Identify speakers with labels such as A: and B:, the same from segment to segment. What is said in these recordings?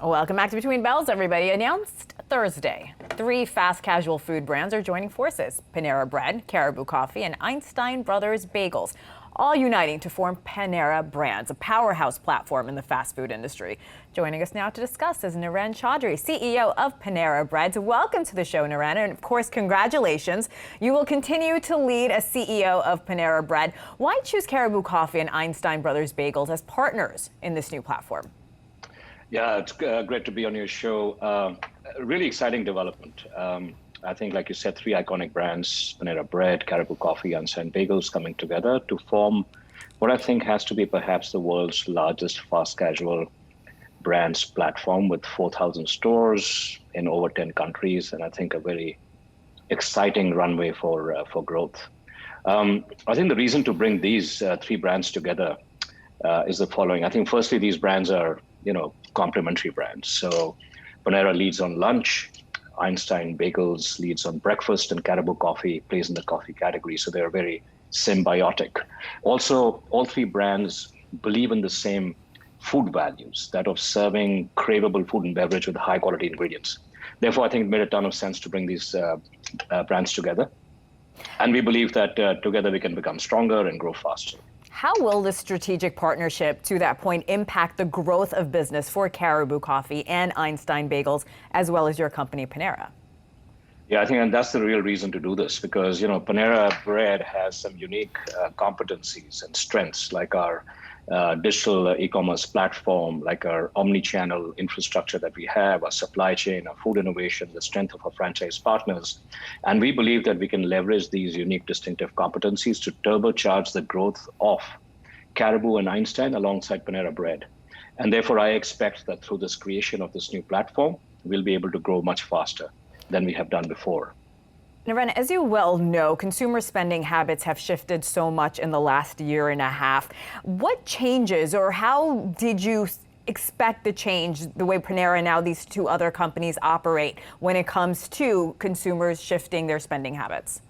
A: Welcome back to Between Bells, everybody. Announced Thursday, 3 fast casual food brands are joining forces. Panera Bread, Caribou Coffee, and Einstein Brothers Bagels, all uniting to form Panera Brands, a powerhouse platform in the fast food industry. Joining us now to discuss is Niren Chaudhary, CEO of Panera Bread. Welcome to the show, Niren, and of course, congratulations. You will continue to lead as CEO of Panera Bread. Why choose Caribou Coffee and Einstein Brothers Bagels as partners in this new platform?
B: Yeah, it's great to be on your show. Really exciting development. I think, like you said, 3 iconic brands, Panera Bread, Caribou Coffee, and Einstein Bagels coming together to form what I think has to be perhaps the world's largest fast casual brands platform with 4,000 stores in over 10 countries, and I think a very exciting runway for growth. I think the reason to bring these 3 brands together is the following. I think firstly, these brands are, complementary brands. So Panera leads on lunch, Einstein Bagels leads on breakfast, and Caribou Coffee plays in the coffee category. So they're very symbiotic. Also, all 3 brands believe in the same food values, that of serving craveable food and beverage with high quality ingredients. Therefore, I think it made a ton of sense to bring these brands together. And we believe that together we can become stronger and grow faster.
A: How will this strategic partnership, to that point, impact the growth of business for Caribou Coffee and Einstein Bagels, as well as your company, Panera?
B: Yeah, I think and that's the real reason to do this, because Panera Bread has some unique competencies and strengths, like our digital e-commerce platform, like our omni-channel infrastructure that we have, our supply chain, our food innovation, the strength of our franchise partners. And we believe that we can leverage these unique distinctive competencies to turbocharge the growth of Caribou and Einstein alongside Panera Bread. And therefore, I expect that through this creation of this new platform, we'll be able to grow much faster than we have done before.
A: Niren, as you well know, consumer spending habits have shifted so much in the last year and a half. What changes, or how did you expect the change, the way Panera and now these 2 other companies operate when it comes to consumers shifting their spending habits?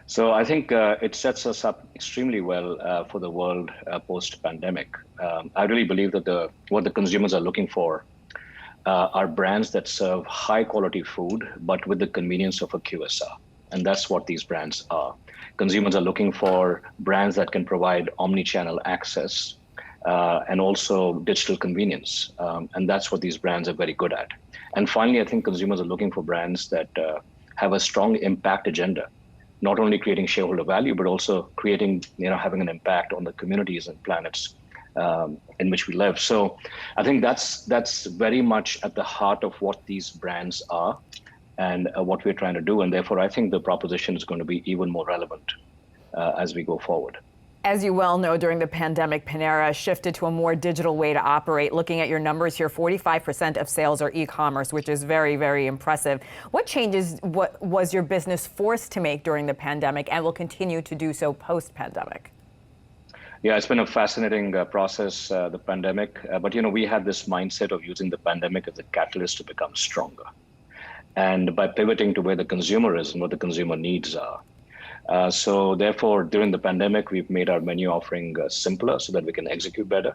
B: So I think it sets us up extremely well for the world post-pandemic. I really believe that what the consumers are looking for are brands that serve high quality food, but with the convenience of a QSR. And that's what these brands are. Consumers are looking for brands that can provide omni-channel access and also digital convenience. And that's what these brands are very good at. And finally, I think consumers are looking for brands that have a strong impact agenda, not only creating shareholder value, but also creating, having an impact on the communities and planets in which we live. So I think that's very much at the heart of what these brands are and what we're trying to do. And therefore, I think the proposition is going to be even more relevant as we go forward.
A: As you well know, during the pandemic, Panera shifted to a more digital way to operate. Looking at your numbers here, 45% of sales are e-commerce, which is very, very impressive. What changes was your business forced to make during the pandemic and will continue to do so post-pandemic?
B: Yeah, it's been a fascinating process, the pandemic. But, we had this mindset of using the pandemic as a catalyst to become stronger. And by pivoting to where the consumer is and what the consumer needs are. So therefore, during the pandemic, we've made our menu offering simpler so that we can execute better.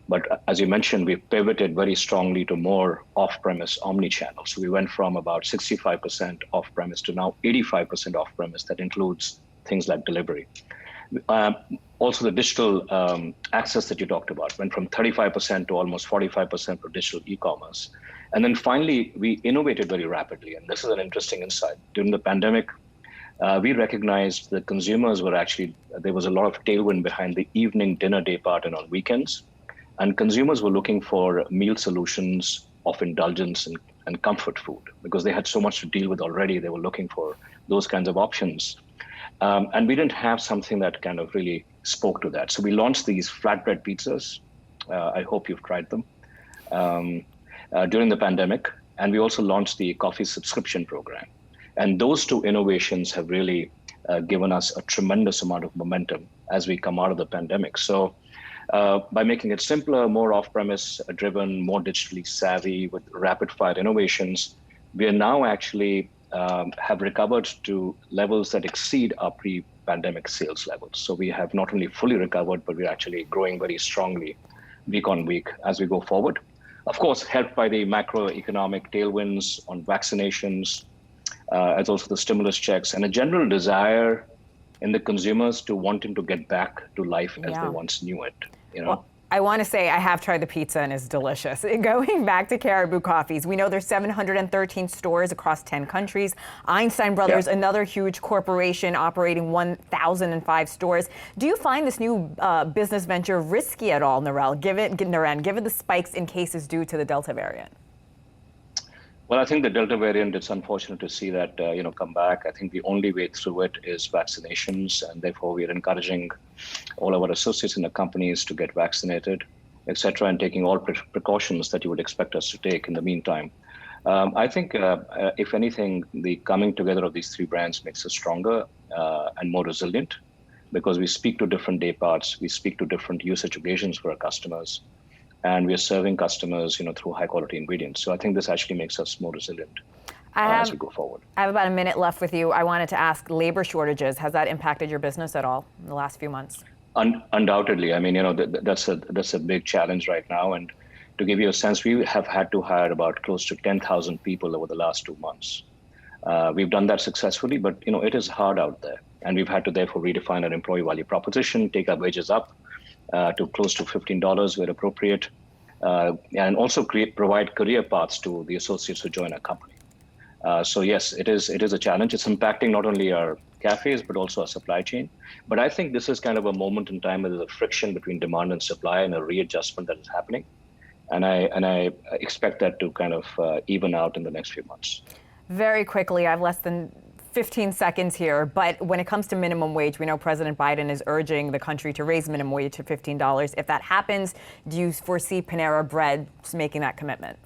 B: But as you mentioned, we've pivoted very strongly to more off-premise omni-channel. So we went from about 65% off-premise to now 85% off-premise. That includes things like delivery. Also, the digital access that you talked about went from 35% to almost 45% for digital e-commerce. And then finally, we innovated very rapidly. And this is an interesting insight. During the pandemic, we recognized that consumers were there was a lot of tailwind behind the evening dinner day part and on weekends. And consumers were looking for meal solutions of indulgence and comfort food because they had so much to deal with already. They were looking for those kinds of options. And we didn't have something that kind of really spoke to that. So we launched these flatbread pizzas. I hope you've tried them during the pandemic. And we also launched the coffee subscription program. And those 2 innovations have really given us a tremendous amount of momentum as we come out of the pandemic. So by making it simpler, more off-premise driven, more digitally savvy with rapid fire innovations, we are now actually have recovered to levels that exceed our pre-pandemic sales levels. So we have not only fully recovered, but we're actually growing very strongly week on week as we go forward. Of course, helped by the macroeconomic tailwinds on vaccinations, as also the stimulus checks, and a general desire in the consumers to wanting to get back to life as they
A: Yeah.
B: once knew it. You know.
A: Well, I want to say I have tried the pizza and it's delicious. Going back to Caribou Coffees, we know there's 713 stores across 10 countries. Einstein Brothers,
B: Yeah.
A: another huge corporation operating 1,005 stores. Do you find this new business venture risky at all, Niren, given the spikes in cases due to the Delta variant?
B: Well, I think the Delta variant, it's unfortunate to see that, come back. I think the only way through it is vaccinations, and therefore we are encouraging all of our associates in the companies to get vaccinated, et cetera, and taking all precautions that you would expect us to take in the meantime. I think, if anything, the coming together of these three brands makes us stronger and more resilient, because we speak to different day parts, we speak to different usage occasions for our customers, and we are serving customers, through high quality ingredients. So I think this actually makes us more resilient as we go forward.
A: I have about a minute left with you. I wanted to ask, labor shortages, has that impacted your business at all in the last few months?
B: Undoubtedly. I mean, that's a big challenge right now. And to give you a sense, we have had to hire about close to 10,000 people over the last 2 months. We've done that successfully, but it is hard out there. And we've had to therefore redefine our employee value proposition, take our wages up to close to $15 where appropriate, and also provide career paths to the associates who join our company. So yes, it is a challenge. It's impacting not only our cafes, but also our supply chain. But I think this is kind of a moment in time where there's a friction between demand and supply and a readjustment that is happening. And I expect that to kind of even out in the next few months.
A: Very quickly, I have less than 15 seconds here, but when it comes to minimum wage, we know President Biden is urging the country to raise minimum wage to $15. If that happens, do you foresee Panera Bread making that commitment?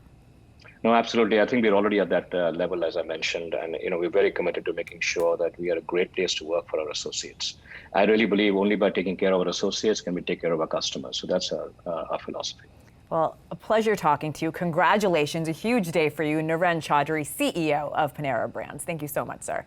B: No, absolutely. I think we're already at that level, as I mentioned, and we're very committed to making sure that we are a great place to work for our associates. I really believe only by taking care of our associates can we take care of our customers. So that's our philosophy.
A: Well, a pleasure talking to you. Congratulations, a huge day for you, Niren Chaudhary, CEO of Panera Brands. Thank you so much, sir.